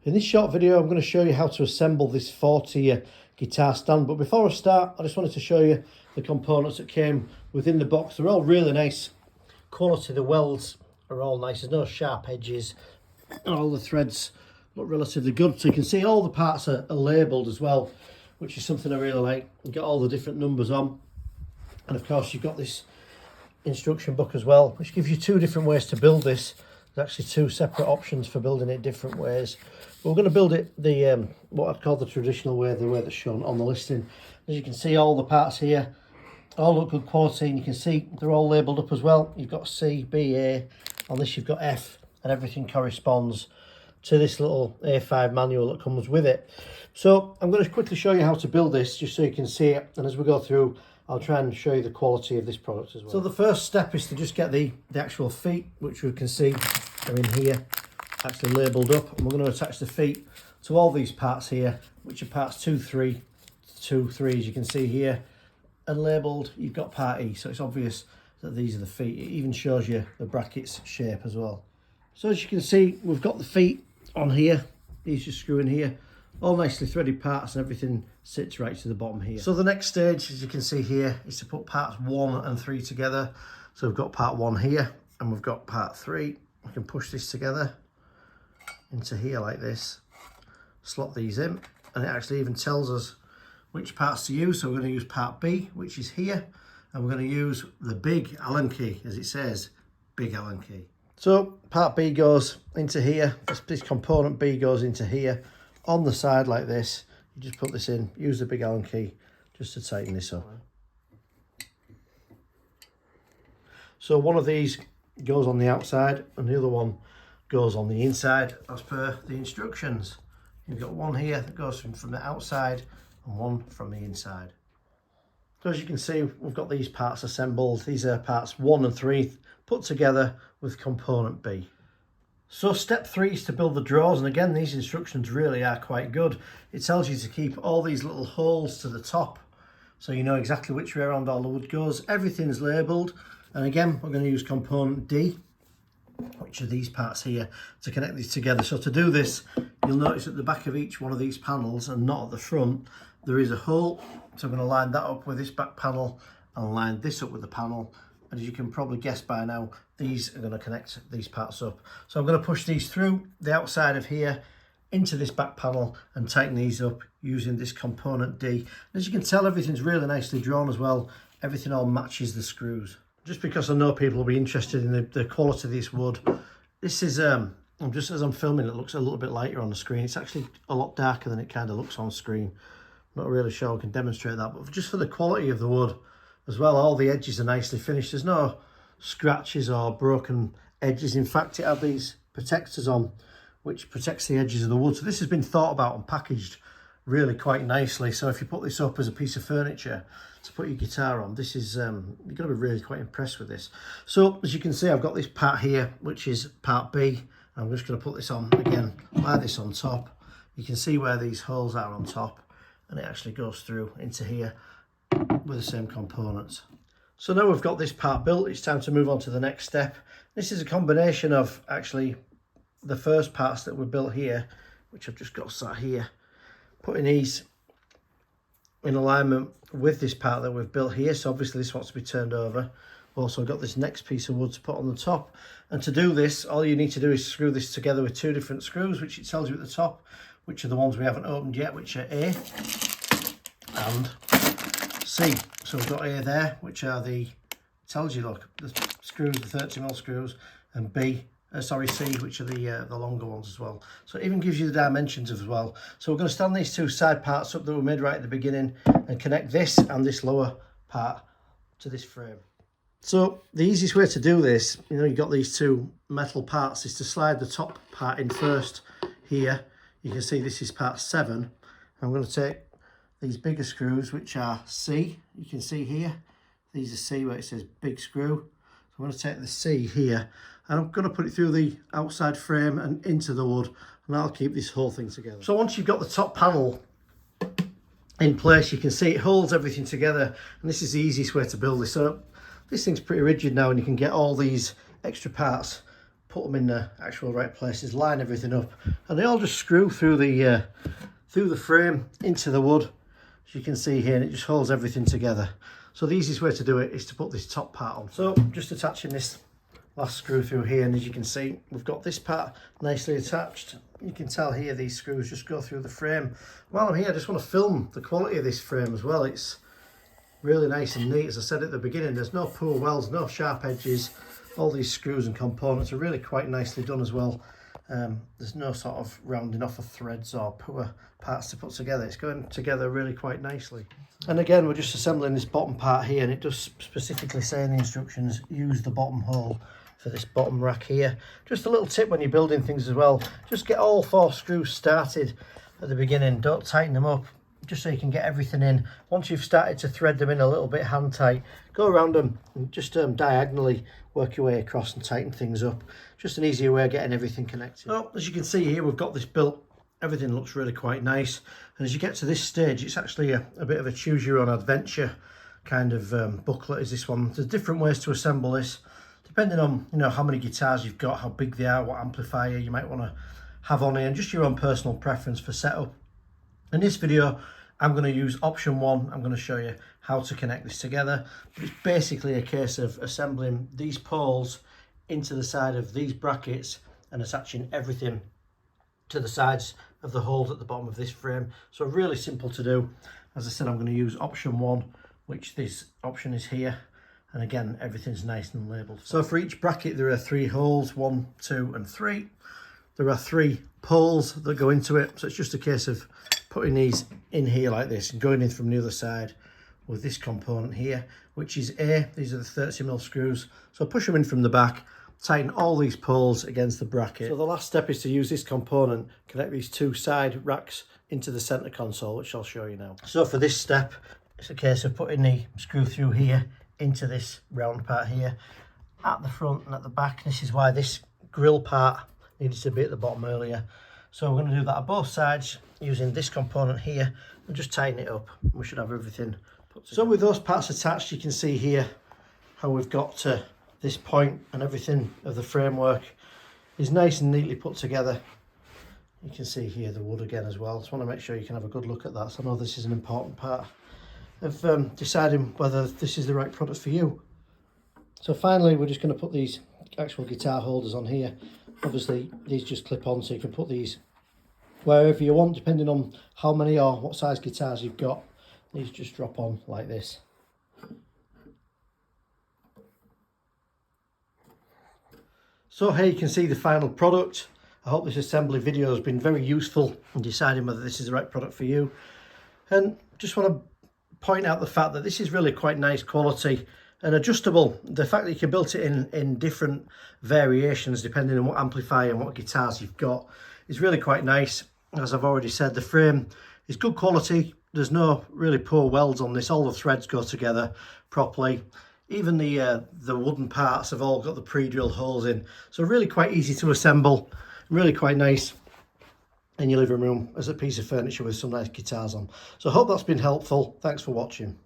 In this short video, I'm going to show you how to assemble this 4-tier guitar stand. But before I start, I just wanted to show you the components that came within the box. They're all really nice quality. The welds are all nice. There's no sharp edges. And all the threads look relatively good. So you can see all the parts are labelled as well, which is something I really like. You get all the different numbers on. And of course, you've got this instruction book as well, which gives you two different ways to build this. There's actually two separate options for building it different ways. But we're going to build it the what I'd call the traditional way, the way that's shown on the listing. As you can see, all the parts here all look good quality, and you can see they're all labelled up as well. You've got C, B, A. On this you've got F, and everything corresponds to this little A5 manual that comes with it. So I'm going to quickly show you how to build this, just so you can see it, and as we go through I'll try and show you the quality of this product as well. So the first step is to just get the actual feet, which we can see are in here, actually labelled up, and we're going to attach the feet to all these parts here, which are parts 2, 3, 2, 3, as you can see here, and labelled. You've got part E, so it's obvious that these are the feet. It even shows you the brackets shape as well. So as you can see, we've got the feet on here. These just screw in here, all nicely threaded parts, and everything sits right to the bottom here. So the next stage, as you can see here, is to put parts 1 and 3 together. So we've got part 1 here, and we've got part 3. We can push this together into here like this, slot these in, and it actually even tells us which parts to use. So we're going to use part B, which is here, and we're going to use the big Allen key, as it says, big Allen key. So part B goes into here, this component B goes into here, on the side like this. You just put this in, use the big Allen key just to tighten this up. So one of these goes on the outside and the other one goes on the inside as per the instructions. You've got one here that goes from the outside and one from the inside. So as you can see, we've got these parts assembled. These are parts 1 and 3 put together with component B. So step 3 is to build the drawers, and again these instructions really are quite good. It tells you to keep all these little holes to the top, so you know exactly which way around all the wood goes. Everything's labelled, and again we're going to use component D, which are these parts here, to connect these together. So to do this, you'll notice at the back of each one of these panels, and not at the front, there is a hole. So I'm going to line that up with this back panel and line this up with the panel. And as you can probably guess by now, these are going to connect these parts up. So I'm going to push these through the outside of here into this back panel and tighten these up using this component D. And as you can tell, everything's really nicely drawn as well. Everything all matches the screws. Just because I know people will be interested in the quality of this wood, this is, just as I'm filming, it looks a little bit lighter on the screen. It's actually a lot darker than it kind of looks on screen. I'm not really sure I can demonstrate that, but just for the quality of the wood as well, all the edges are nicely finished. There's no scratches or broken edges. In fact, it has these protectors on which protects the edges of the wood. So this has been thought about and packaged really quite nicely. So if you put this up as a piece of furniture to put your guitar on, this is you're going to be really quite impressed with this. So as you can see, I've got this part here, which is part B. I'm just going to put this on again like this on top. You can see where these holes are on top, and it actually goes through into here with the same components. So now we've got this part built, it's time to move on to the next step. This is a combination of actually the first parts that were built here, which I've just got sat here, putting these in alignment with this part that we've built here. So obviously this wants to be turned over. We've also got this next piece of wood to put on the top, and to do this all you need to do is screw this together with 2 different screws, which it tells you at the top, which are the ones we haven't opened yet, which are A and C. So we've got A there, which are tells you, look, the screws, the 30mm screws, and C, which are the longer ones as well. So it even gives you the dimensions as well. So we're going to stand these 2 side parts up that were made right at the beginning and connect this and this lower part to this frame. So the easiest way to do this, you've got these 2 metal parts, is to slide the top part in first here. You can see this is part 7. I'm going to take these bigger screws, which are C, you can see here. These are C where it says big screw. So I'm going to take the C here, and I'm going to put it through the outside frame and into the wood, and that'll keep this whole thing together. So once you've got the top panel in place, you can see it holds everything together, and this is the easiest way to build this. So this thing's pretty rigid now, and you can get all these extra parts put them in the actual right places, line everything up, and they all just screw through the frame into the wood, as you can see here, and it just holds everything together. So the easiest way to do it is to put this top part on. So just attaching this last screw through here, and as you can see, we've got this part nicely attached. You can tell here these screws just go through the frame. While I'm here, I just want to film the quality of this frame as well. It's really nice and neat. As I said at the beginning, there's no poor welds, no sharp edges. All these screws and components are really quite nicely done as well. There's no sort of rounding off of threads or poor parts to put together. It's going together really quite nicely. And again, we're just assembling this bottom part here, and it does specifically say in the instructions, use the bottom hole for this bottom rack here. Just a little tip when you're building things as well, just get all 4 screws started at the beginning. Don't tighten them up, just so you can get everything in. Once you've started to thread them in a little bit hand tight, go around them and just diagonally work your way across and tighten things up. Just an easier way of getting everything connected. So as you can see here, we've got this built. Everything looks really quite nice, and as you get to this stage, it's actually a bit of a choose your own adventure kind of booklet is this one. There's different ways to assemble this depending on, you know, how many guitars you've got, how big they are, what amplifier you might want to have on it, and just your own personal preference for setup. In this video, I'm going to use option 1. I'm going to show you how to connect this together. But it's basically a case of assembling these poles into the side of these brackets and attaching everything to the sides of the holes at the bottom of this frame. So really simple to do. As I said, I'm going to use option 1, which this option is here. And again, everything's nice and labelled. So for each bracket, there are 3 holes, 1, 2 and 3. There are 3 poles that go into it. So it's just a case of putting these in here like this and going in from the other side with this component here, which is A. These are the 30mm screws. So push them in from the back, tighten all these poles against the bracket. So the last step is to use this component, connect these 2 side racks into the center console, which I'll show you now. So for this step, it's a case of putting the screw through here into this round part here at the front and at the back. This is why this grill part needed to be at the bottom earlier. So we're going to do that on both sides using this component here and just tighten it up. We should have everything put together. So with those parts attached, you can see here how we've got to this point, and everything of the framework is nice and neatly put together. You can see here the wood again as well. Just want to make sure you can have a good look at that. So I know this is an important part of deciding whether this is the right product for you. So finally, we're just going to put these actual guitar holders on here. Obviously these just clip on, so you can put these wherever you want depending on how many or what size guitars you've got. These just drop on like this. So here you can see the final product. I hope this assembly video has been very useful in deciding whether this is the right product for you. And just want to point out the fact that this is really quite nice quality and adjustable. The fact that you can build it in different variations depending on what amplifier and what guitars you've got is really quite nice. As I've already said, the frame is good quality. There's no really poor welds on this. All the threads go together properly. Even the wooden parts have all got the pre-drilled holes in. So really quite easy to assemble, really quite nice in your living room as a piece of furniture with some nice guitars on. So I hope that's been helpful. Thanks for watching.